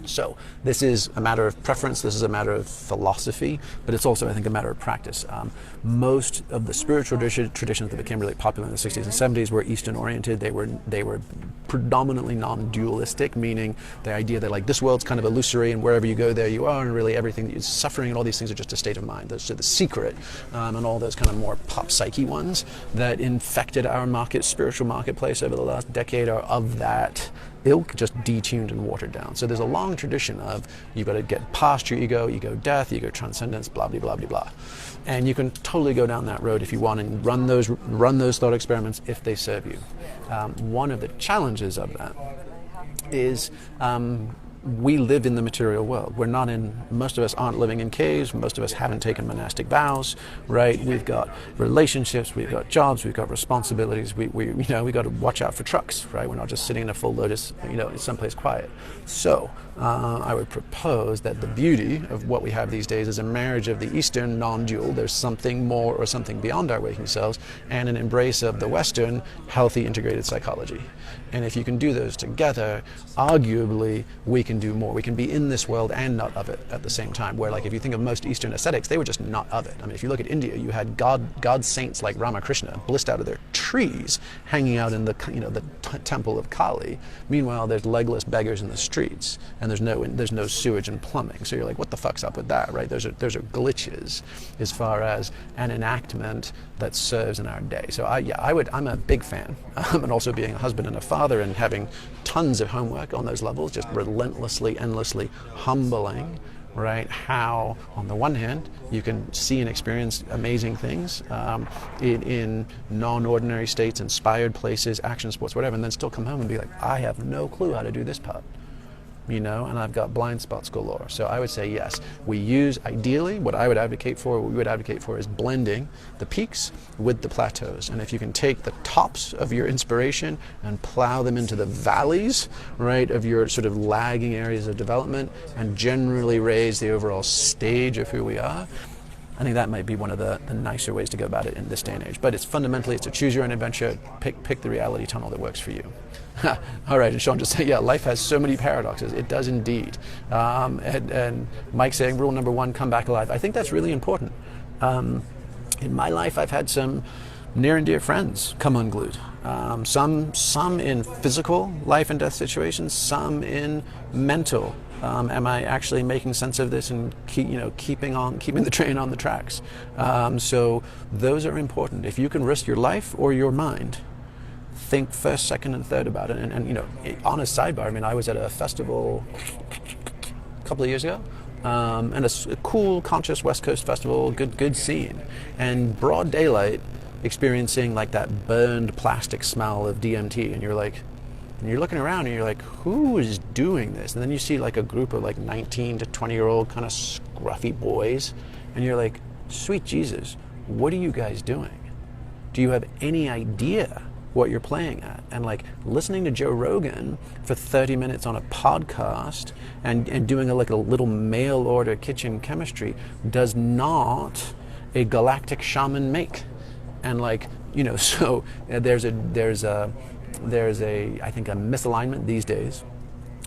So this is a matter of preference, this is a matter of philosophy, but it's also, I think, a matter of practice. Most of the spiritual traditions that became really popular in the 60s and 70s were Eastern oriented. They were predominantly non-dualistic, meaning the idea that like this world's kind of illusory and wherever you go there you are, and really everything that you're suffering and all these things are just a state of mind. So the secret and all those kind of more pop psyche ones that infected our spiritual marketplace over the last decade are of that ilk, just detuned and watered down. So there's a long tradition of you've got to get past your ego death, ego transcendence, blah, blah, blah, blah, blah. And you can totally go down that road if you want and run those thought experiments if they serve you. One of the challenges of that is we live in the material world. Most of us aren't living in caves, most of us haven't taken monastic vows, right? We've got relationships, we've got jobs, we've got responsibilities, we got to watch out for trucks, right? We're not just sitting in a full lotus, someplace quiet. So I would propose that the beauty of what we have these days is a marriage of the Eastern non-dual, there's something more or something beyond our waking selves, and an embrace of the Western healthy integrated psychology. And if you can do those together, arguably we can do more. We can be in this world and not of it at the same time. Where, like, if you think of most Eastern ascetics, they were just not of it. I mean, if you look at India, you had God's saints like Ramakrishna blissed out of their trees, hanging out in the temple of Kali. Meanwhile, there's legless beggars in the streets, and there's no sewage and plumbing. So you're like, what the fuck's up with that, right? Those are glitches as far as an enactment that serves in our day. So I'm a big fan, and also being a husband and a father and having tons of homework on those levels, just relentlessly, endlessly humbling, right? How, on the one hand, you can see and experience amazing things in non-ordinary states, inspired places, action sports, whatever, and then still come home and be like, I have no clue how to do this part. And I've got blind spots galore. So I would say yes, ideally, what we would advocate for is blending the peaks with the plateaus. And if you can take the tops of your inspiration and plow them into the valleys, right, of your sort of lagging areas of development and generally raise the overall stage of who we are, I think that might be one of the nicer ways to go about it in this day and age. But it's a choose your own adventure, pick the reality tunnel that works for you. All right, and Sean just said, yeah, life has so many paradoxes. It does indeed. And Mike saying, rule number 1, come back alive. I think that's really important. In my life, I've had some near and dear friends come unglued. Some in physical life and death situations, some in mental. Am I actually making sense of this and keeping the train on the tracks? So those are important. If you can risk your life or your mind, think first, second, and third about it. And on a sidebar, I mean, I was at a festival a couple of years ago, and a cool, conscious West Coast festival, good scene, and broad daylight, experiencing like that burned plastic smell of DMT, and you're looking around and you're like, who is doing this? And then you see like a group of like 19 to 20-year-old kind of scruffy boys, and you're like, sweet Jesus, what are you guys doing? Do you have any idea what you're playing at? And like listening to Joe Rogan for 30 minutes on a podcast and doing a little mail order kitchen chemistry does not a galactic shaman make. And so there's a I think a misalignment these days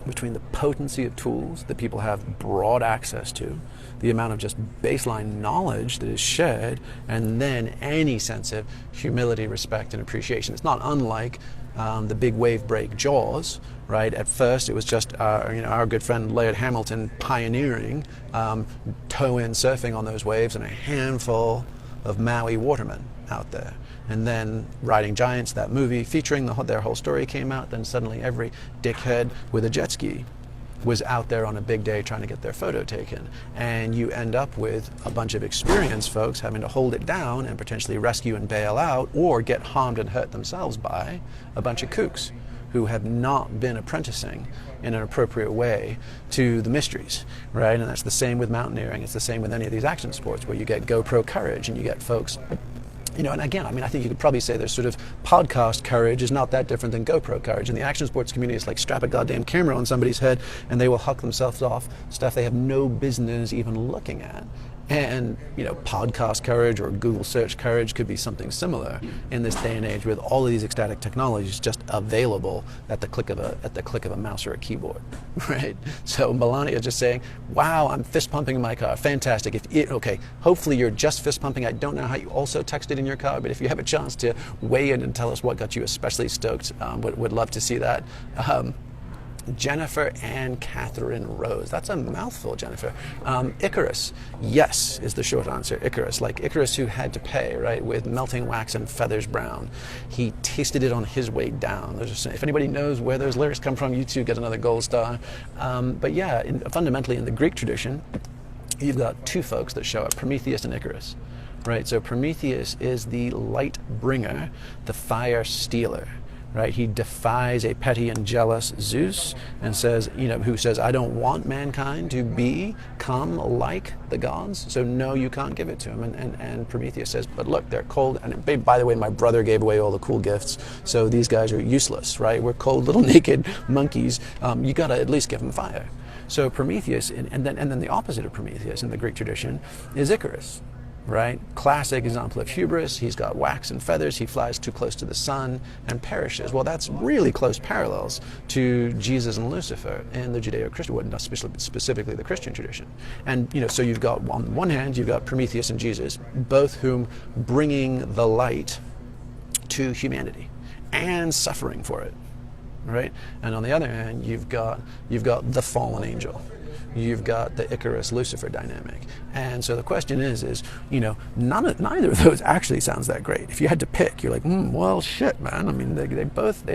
between the potency of tools that people have broad access to, the amount of just baseline knowledge that is shared, and then any sense of humility, respect, and appreciation. It's not unlike the big wave break Jaws, right? At first, it was just our good friend Laird Hamilton pioneering toe-in surfing on those waves, and a handful of Maui watermen out there. And then Riding Giants, that movie featuring their whole story, came out. Then suddenly every dickhead with a jet ski was out there on a big day trying to get their photo taken. And you end up with a bunch of experienced folks having to hold it down and potentially rescue and bail out, or get harmed and hurt themselves by a bunch of kooks who have not been apprenticing in an appropriate way to the mysteries, right? And that's the same with mountaineering. It's the same with any of these action sports where you get GoPro courage and you get folks, and again, I mean, I think you could probably say there's sort of podcast courage is not that different than GoPro courage. In the action sports community, it's like strap a goddamn camera on somebody's head and they will huck themselves off stuff they have no business even looking at. And podcast courage or Google search courage could be something similar in this day and age with all of these ecstatic technologies just available at the click of a mouse or a keyboard, right? So Melania is just saying, "Wow, I'm fist pumping in my car. Fantastic." Hopefully you're just fist pumping. I don't know how you also texted in your car, but if you have a chance to weigh in and tell us what got you especially stoked, would love to see that. Jennifer and Catherine Rose. That's a mouthful, Jennifer. Icarus. Yes, is the short answer. Icarus. Like Icarus who had to pay, right, with melting wax and feathers brown. He tasted it on his way down. If anybody knows where those lyrics come from, you too get another gold star. But yeah, fundamentally in the Greek tradition, you've got two folks that show up, Prometheus and Icarus. Right, so Prometheus is the light bringer, the fire stealer. Right, he defies a petty and jealous Zeus and says, who says, "I don't want mankind to become like the gods, so no, you can't give it to him." And Prometheus says, "But look, they're cold. And by the way, my brother gave away all the cool gifts, so these guys are useless, right? We're cold little naked monkeys. You got to at least give them fire." So Prometheus, and then the opposite of Prometheus in the Greek tradition is Icarus. Right? Classic example of hubris. He's got wax and feathers. He flies too close to the sun and perishes. Well, that's really close parallels to Jesus and Lucifer in the Judeo-Christian, well, not specifically the Christian tradition. And, so you've got, on one hand, you've got Prometheus and Jesus, both whom bringing the light to humanity and suffering for it. Right? And on the other hand, you've got the fallen angel. You've got the Icarus-Lucifer dynamic. And so the question is neither of those actually sounds that great. If you had to pick, you're like, well, shit, man. I mean, they both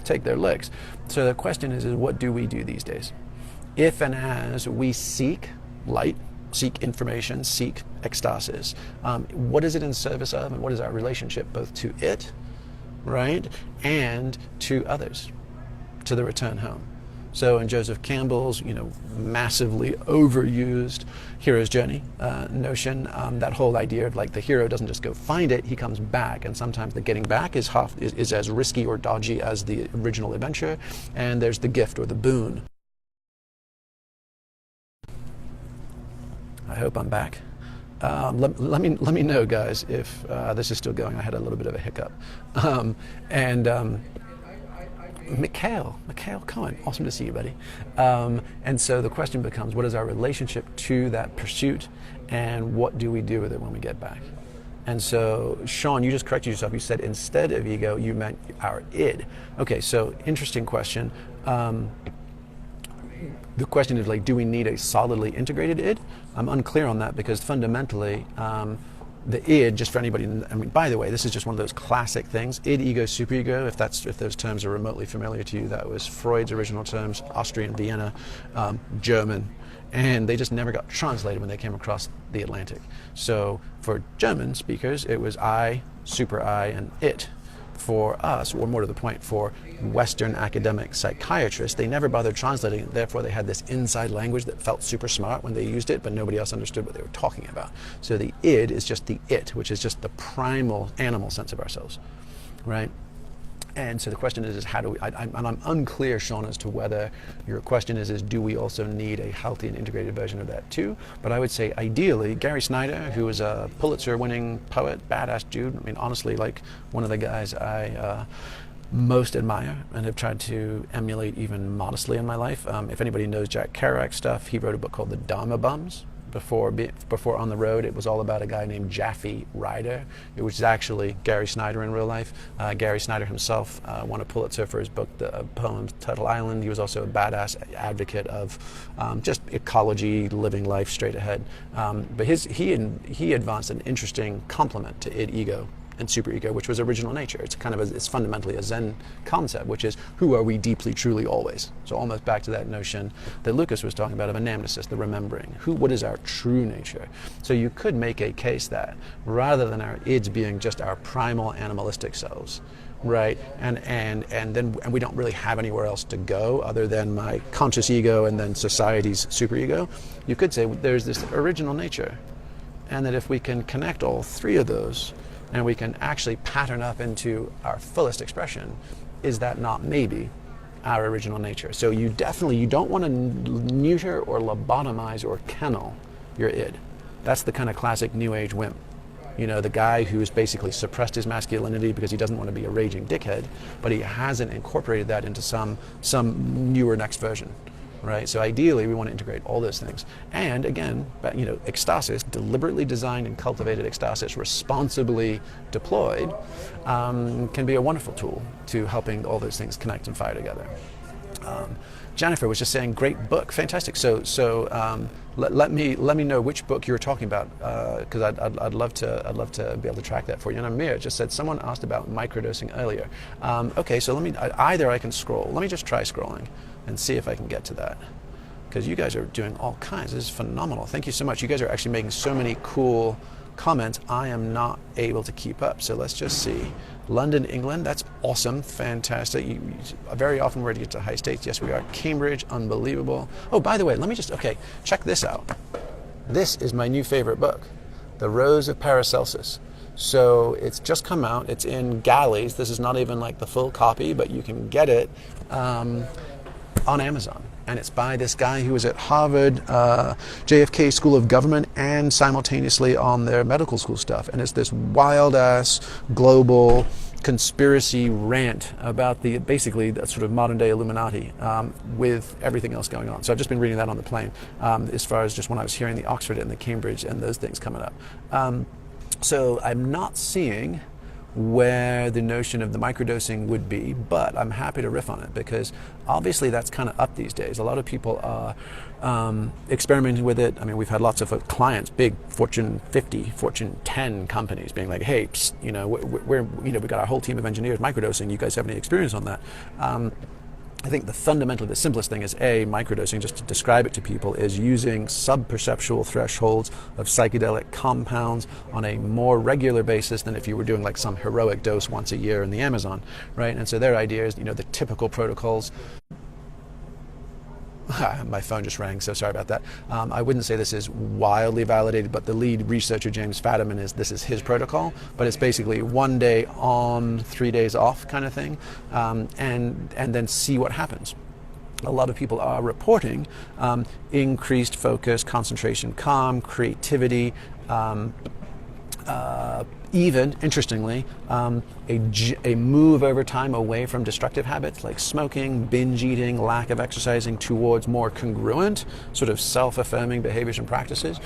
take their licks. So the question is what do we do these days? If and as we seek light, seek information, seek ecstasis, what is it in service of, and what is our relationship both to it, right, and to others, to the return home? So in Joseph Campbell's, massively overused hero's journey notion, that whole idea of like the hero doesn't just go find it, he comes back, and sometimes the getting back is as risky or dodgy as the original adventure, and there's the gift or the boon. I hope I'm back. Let me know, guys, if this is still going. I had a little bit of a hiccup. Mikhail Cohen, awesome to see you, buddy. And so the question becomes, what is our relationship to that pursuit, and what do we do with it when we get back? And so, Sean, you just corrected yourself. You said instead of ego, you meant our id. Okay, so interesting question. The question is do we need a solidly integrated id? I'm unclear on that because fundamentally, the id, just for anybody, by the way, this is just one of those classic things. Id, ego, superego, if those terms are remotely familiar to you, that was Freud's original terms, Austrian, Vienna, German, and they just never got translated when they came across the Atlantic. So for German speakers, it was I, super I, and it. For us, or more to the point, for Western academic psychiatrists, they never bothered translating it. Therefore, they had this inside language that felt super smart when they used it, but nobody else understood what they were talking about. So the id is just the it, which is just the primal animal sense of ourselves, right? And so the question is how do we, and I'm unclear, Sean, as to whether your question is do we also need a healthy and integrated version of that too? But I would say ideally, Gary Snyder, who is a Pulitzer-winning poet, badass dude, honestly, like one of the guys I most admire and have tried to emulate even modestly in my life. If anybody knows Jack Kerouac stuff, he wrote a book called The Dharma Bums. Before On the Road, it was all about a guy named Jaffe Ryder, which is actually Gary Snyder in real life. Gary Snyder himself won a Pulitzer for his book, the poem Turtle Island. He was also a badass advocate of just ecology, living life straight ahead. But he advanced an interesting complement to id, ego, and superego, which was original nature. It's fundamentally a Zen concept, which is who are we deeply, truly, always. So almost back to that notion that Lucas was talking about of anamnesis, the remembering. What is our true nature? So you could make a case that rather than our ids being just our primal animalistic selves, right, and we don't really have anywhere else to go other than my conscious ego and then society's superego, you could say there's this original nature, and that if we can connect all three of those, and we can actually pattern up into our fullest expression, is that not maybe our original nature? So you don't want to neuter or lobotomize or kennel your id. that's the kind of classic New Age wimp. The guy who's basically suppressed his masculinity because he doesn't want to be a raging dickhead, but he hasn't incorporated that into some newer next version, right? So ideally, we want to integrate all those things. And again, ecstasis, deliberately designed and cultivated ecstasis, responsibly deployed, can be a wonderful tool to helping all those things connect and fire together. Jennifer was just saying, great book, fantastic. So let me know which book you're talking about, because I'd love to be able to track that for you. And Amir just said someone asked about microdosing earlier. Okay, so either I can scroll. Let me just try scrolling and see if I can get to that, because you guys are doing all kinds. This is phenomenal. Thank you so much. You guys are actually making so many cool comments. I am not able to keep up. So let's just see. London, England, that's awesome, fantastic. Very often we're to get to high states. Yes, we are. Cambridge, unbelievable. Oh, by the way, check this out. This is my new favorite book, The Rose of Paracelsus. So it's just come out. It's in galleys. This is not even like the full copy, but you can get it on Amazon. And it's by this guy who was at Harvard, JFK School of Government, and simultaneously on their medical school stuff. And it's this wild-ass global conspiracy rant about basically the sort of modern-day Illuminati with everything else going on. So I've just been reading that on the plane as far as just when I was hearing the Oxford and the Cambridge and those things coming up. So I'm not seeing where the notion of the microdosing would be, but I'm happy to riff on it because obviously that's kind of up these days. A lot of people are experimenting with it. I mean, we've had lots of clients, big Fortune 50, Fortune 10 companies being like, hey, psst, we've got our whole team of engineers microdosing. You guys have any experience on that? I think the simplest thing is microdosing, just to describe it to people, is using sub-perceptual thresholds of psychedelic compounds on a more regular basis than if you were doing like some heroic dose once a year in the Amazon, right? And so their idea is, the typical protocols. My phone just rang, so sorry about that. I wouldn't say this is wildly validated, but the lead researcher, James Fadiman, this is his protocol, but it's basically 1 day on, 3 days off kind of thing, and then see what happens. A lot of people are reporting increased focus, concentration, calm, creativity, even, interestingly, a move over time away from destructive habits like smoking, binge eating, lack of exercising towards more congruent, sort of self-affirming behaviors and practices.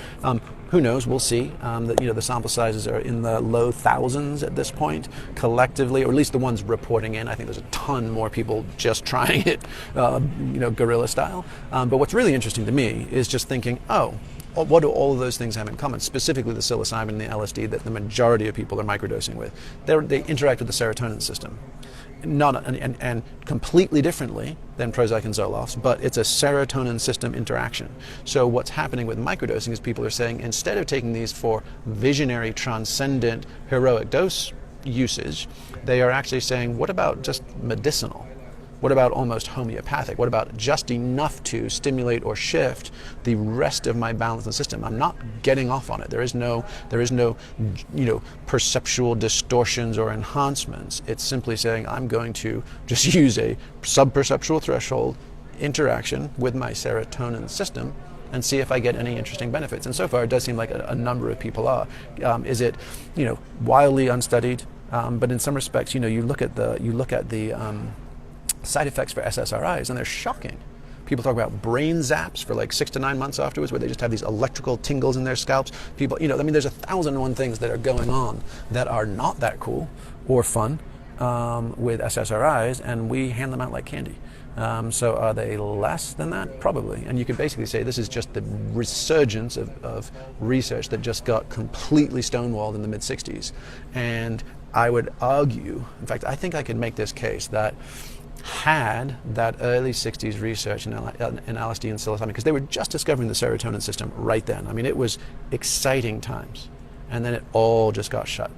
Who knows? We'll see. The sample sizes are in the low thousands at this point, collectively, or at least the ones reporting in. I think there's a ton more people just trying it, guerrilla style. But what's really interesting to me is just thinking, what do all of those things have in common? Specifically the psilocybin and the LSD that the majority of people are microdosing with. They interact with the serotonin system. And completely differently than Prozac and Zoloft, but it's a serotonin system interaction. So what's happening with microdosing is people are saying, instead of taking these for visionary, transcendent, heroic dose usage, they are actually saying, what about just medicinal? What about almost homeopathic? What about just enough to stimulate or shift the rest of my balance in the system? I'm not getting off on it. There is no, perceptual distortions or enhancements. It's simply saying I'm going to just use a sub-perceptual threshold interaction with my serotonin system and see if I get any interesting benefits. And so far, it does seem like a number of people are. Is it, wildly unstudied? But in some respects, you look at the side effects for SSRIs, and they're shocking. People talk about brain zaps for like 6 to 9 months afterwards, where they just have these electrical tingles in their scalps. People, there's 1,001 things that are going on that are not that cool or fun with SSRIs, and we hand them out like candy. So are they less than that? Probably. And you could basically say this is just the resurgence of research that just got completely stonewalled in the mid-60s. And I would argue, in fact, I think I could make this case that had that early 60s research in LSD and psilocybin, because they were just discovering the serotonin system right then. I mean, it was exciting times. And then it all just got shut.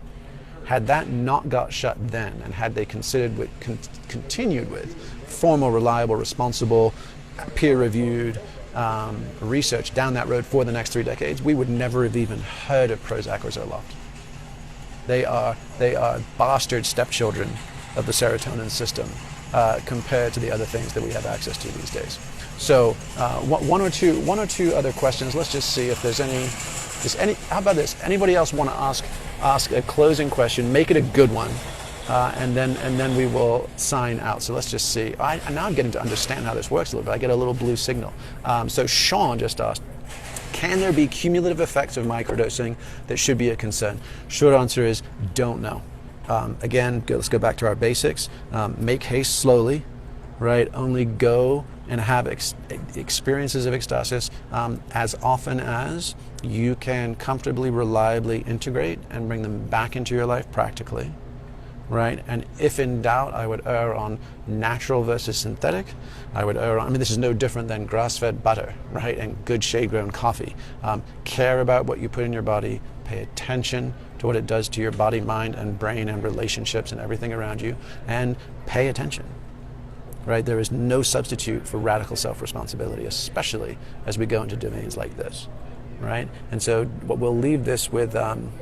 Had that not got shut then, and had they continued with formal, reliable, responsible, peer-reviewed research down that road for the next 3 decades, we would never have even heard of Prozac or Zoloft. They are bastard stepchildren of the serotonin system, compared to the other things that we have access to these days. So one or two other questions. Let's just see if there's any. How about this? Anybody else want to ask a closing question? Make it a good one, and then we will sign out. So let's just see. Now I'm getting to understand how this works a little bit. I get a little blue signal. So Sean just asked, can there be cumulative effects of microdosing that should be a concern? Short answer is don't know. Again, let's go back to our basics. Make haste slowly, right? Only go and have experiences of ecstasis as often as you can comfortably, reliably integrate and bring them back into your life practically, right? And if in doubt, I would err on natural versus synthetic. I would err on, this is no different than grass-fed butter, right? And good shade-grown coffee. Care about what you put in your body. Pay attention to what it does to your body, mind, and brain, and relationships, and everything around you. And pay attention, right? There is no substitute for radical self-responsibility, especially as we go into domains like this, right? And so what we'll leave this with Derhartz,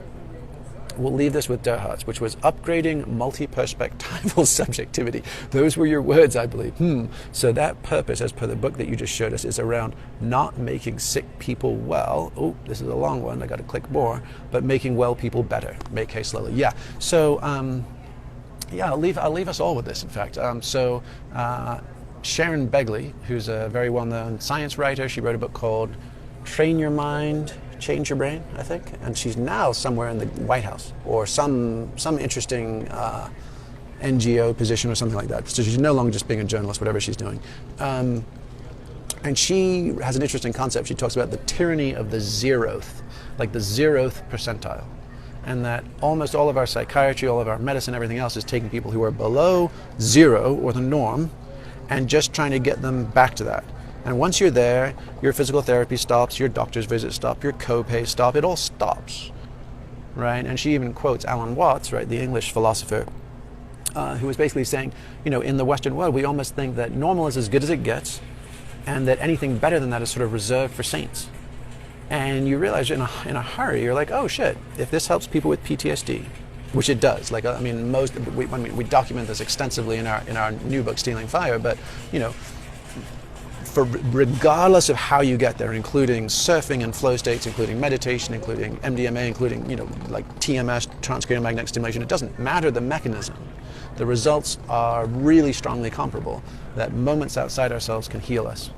which was upgrading multi-perspectival subjectivity. Those were your words, I believe. So that purpose, as per the book that you just showed us, is around not making sick people well. Oh, this is a long one. I got to click more. But making well people better. Make haste slowly. Yeah. So, I'll leave us all with this. In fact, Sharon Begley, who's a very well-known science writer, she wrote a book called Train Your Mind, Change Your Brain, I think, and she's now somewhere in the White House or some interesting NGO position or something like that. So she's no longer just being a journalist, whatever she's doing. And she has an interesting concept. She talks about the tyranny of the zeroth, like the zeroth percentile, and that almost all of our psychiatry, all of our medicine, everything else is taking people who are below zero or the norm and just trying to get them back to that. And once you're there, your physical therapy stops, your doctor's visits stop, your copay stop, it all stops, right? And she even quotes Alan Watts, right, the English philosopher, who was basically saying, in the Western world, we almost think that normal is as good as it gets, and that anything better than that is sort of reserved for saints. And you realize in a hurry, you're like, oh shit, if this helps people with PTSD, which it does. Like, we document this extensively in our new book, Stealing Fire, but, regardless of how you get there, including surfing and flow states, including meditation, including MDMA, including, like TMS, transcranial magnetic stimulation, it doesn't matter the mechanism. The results are really strongly comparable, that moments outside ourselves can heal us.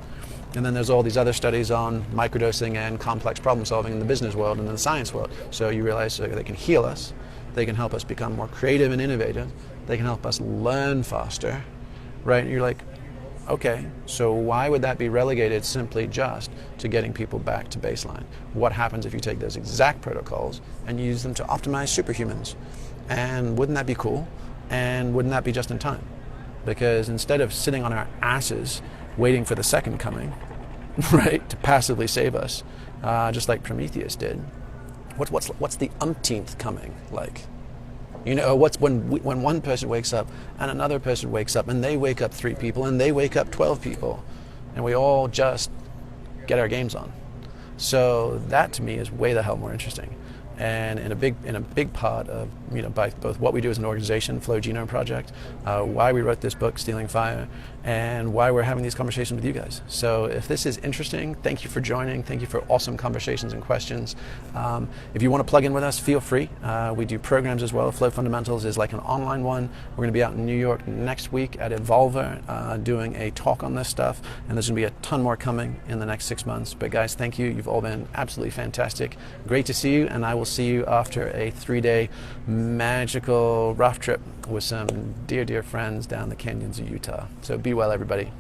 And then there's all these other studies on microdosing and complex problem solving in the business world and in the science world. So you realize they can heal us, they can help us become more creative and innovative, they can help us learn faster, right? And you're like, okay, so why would that be relegated simply just to getting people back to baseline? What happens if you take those exact protocols and use them to optimize superhumans? And wouldn't that be cool? And wouldn't that be just in time? Because instead of sitting on our asses waiting for the second coming, right, to passively save us, just like Prometheus did, what's the umpteenth coming like? What's when one person wakes up and another person wakes up and they wake up 3 people and they wake up 12 people and we all just get our games on. So that to me is way the hell more interesting. And in a big part of by both what we do as an organization, Flow Genome Project, why we wrote this book, Stealing Fire, and why we're having these conversations with you guys. So if this is interesting, thank you for joining. Thank you for awesome conversations and questions. If you want to plug in with us, feel free. We do programs as well. Flow Fundamentals is like an online one. We're going to be out in New York next week at Evolver doing a talk on this stuff, and there's going to be a ton more coming in the next 6 months. But guys, thank you. You've all been absolutely fantastic. Great to see you, and I will see you after a 3-day magical rough trip with some dear friends down the canyons of Utah. So be well, everybody.